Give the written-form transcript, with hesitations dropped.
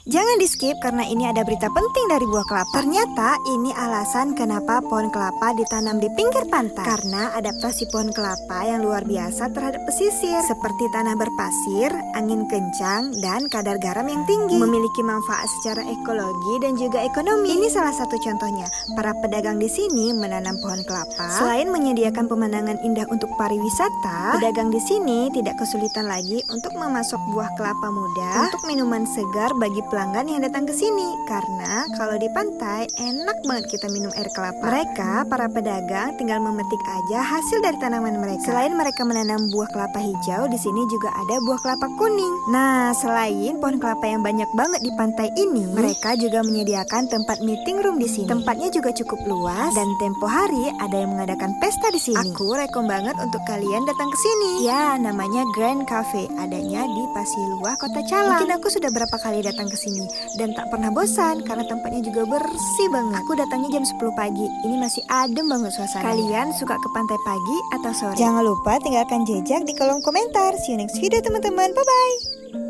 Jangan di skip karena ini ada berita penting dari buah kelapa. Ternyata ini alasan kenapa pohon kelapa ditanam di pinggir pantai. Karena adaptasi pohon kelapa yang luar biasa terhadap pesisir, seperti tanah berpasir, angin kencang, dan kadar garam yang tinggi. Memiliki manfaat secara ekologi dan juga ekonomi. Ini salah satu contohnya. Para pedagang di sini menanam pohon kelapa. Selain menyediakan pemandangan indah untuk pariwisata, pedagang di sini tidak kesulitan lagi untuk memasok buah kelapa muda untuk minuman segar bagi pelanggan yang datang ke sini. Karena kalau di pantai enak banget kita minum air kelapa. Mereka, para pedagang, tinggal memetik aja hasil dari tanaman mereka. Selain mereka menanam buah kelapa hijau, di sini juga ada buah kelapa kuning. Nah, selain pohon kelapa yang banyak banget di pantai ini, mereka juga menyediakan tempat meeting room di sini. Tempatnya juga cukup luas dan tempo hari ada yang mengadakan pesta di sini. Aku rekom banget untuk kalian datang ke sini. Ya, namanya Grand Cafe, adanya di Pasiluah, Kota Calang. Mungkin aku sudah berapa kali datang ke sini dan tak pernah bosan karena tempatnya juga bersih banget. Aku datangnya jam 10 pagi. Ini masih adem banget suasana. Kalian suka ke pantai pagi atau sore? Jangan lupa tinggalkan jejak di kolom komentar. See you next video teman-teman. Bye bye.